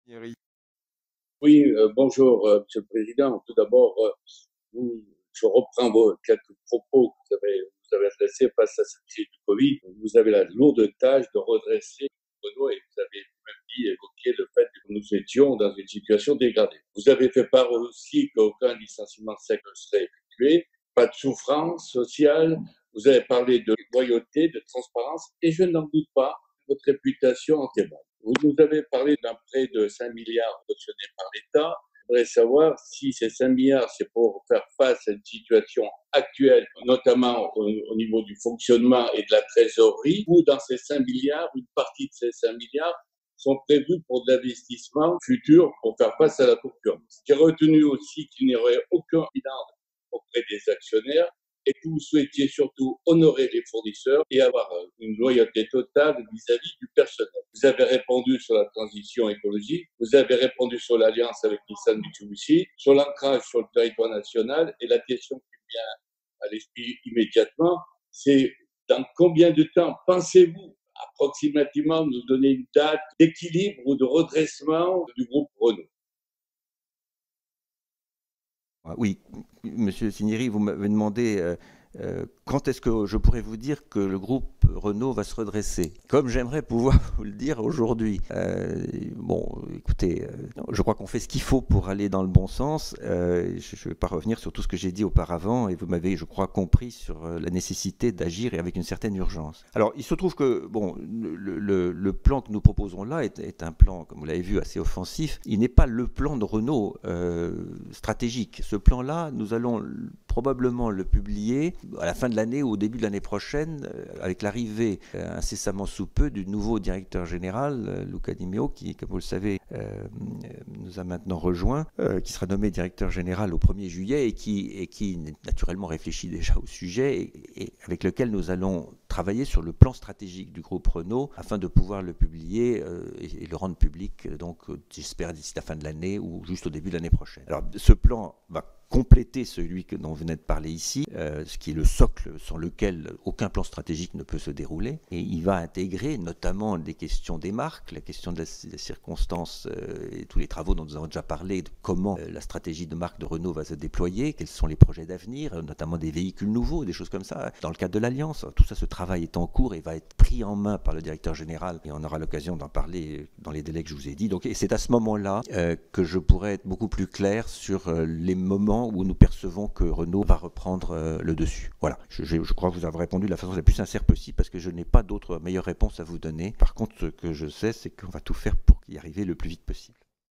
Thierry. Oui, bonjour, Monsieur le Président. Tout d'abord, je reprends quelques propos que vous avez adressés face à cette crise du Covid. Vous avez la lourde tâche de redresser Renault et vous avez même dit, évoqué le fait que nous étions dans une situation dégradée. Vous avez fait part aussi qu'aucun licenciement sec ne serait effectué, pas de souffrance sociale. Vous avez parlé de loyauté, de transparence et je n'en doute pas, votre réputation en témoigne. Vous nous avez parlé d'un prêt de 5 milliards cautionné par l'État. Je voudrais savoir si ces 5 milliards, c'est pour faire face à une situation actuelle, notamment au niveau du fonctionnement et de la trésorerie, ou dans ces 5 milliards, une partie de ces 5 milliards sont prévus pour de l'investissement futur pour faire face à la concurrence. J'ai retenu aussi qu'il n'y aurait aucun bilan auprès des actionnaires et que vous souhaitiez surtout honorer les fournisseurs et avoir une loyauté totale vis-à-vis du personnel. Vous avez répondu sur la transition écologique, vous avez répondu sur l'alliance avec Nissan Mitsubishi, sur l'ancrage sur le territoire national, et la question qui me vient à l'esprit immédiatement, c'est dans combien de temps pensez-vous approximativement nous donner une date d'équilibre ou de redressement du groupe Renault? Oui, Monsieur Cinieri, vous m'avez demandé quand est-ce que je pourrais vous dire que le groupe Renault va se redresser. Comme j'aimerais pouvoir vous le dire aujourd'hui. Bon, écoutez, je crois qu'on fait ce qu'il faut pour aller dans le bon sens. Je ne vais pas revenir sur tout ce que j'ai dit auparavant et vous m'avez, je crois, compris sur la nécessité d'agir et avec une certaine urgence. Alors, il se trouve que bon, le plan que nous proposons là est un plan, comme vous l'avez vu, assez offensif. Il n'est pas le plan de Renault stratégique. Ce plan-là, nous allons probablement le publier à la fin de l'année ou au début de l'année prochaine, avec l'arrivée incessamment sous peu du nouveau directeur général, Luca Di Meo, qui, comme vous le savez, nous a maintenant rejoint, qui sera nommé directeur général au 1er juillet et qui naturellement réfléchit déjà au sujet et avec lequel nous allons travailler sur le plan stratégique du groupe Renault afin de pouvoir le publier et le rendre public, donc j'espère d'ici la fin de l'année ou juste au début de l'année prochaine. Alors ce plan va compléter celui dont vous venez de parler ici, ce qui est le socle sur lequel aucun plan stratégique ne peut se dérouler. Et il va intégrer notamment des questions des marques, la question des circonstances et tous les travaux dont nous avons déjà parlé, de comment la stratégie de marque de Renault va se déployer, quels sont les projets d'avenir, notamment des véhicules nouveaux, des choses comme ça. Dans le cadre de l'Alliance, tout ça, ce travail est en cours et va être pris en main par le directeur général. Et on aura l'occasion d'en parler dans les délais que je vous ai dit. Donc, et c'est à ce moment-là que je pourrai être beaucoup plus clair sur les moments où nous percevons que Renault va reprendre le dessus. Voilà, je crois que vous avez répondu de la façon la plus sincère possible parce que je n'ai pas d'autre meilleure réponse à vous donner. Par contre, ce que je sais, c'est qu'on va tout faire pour y arriver le plus vite possible.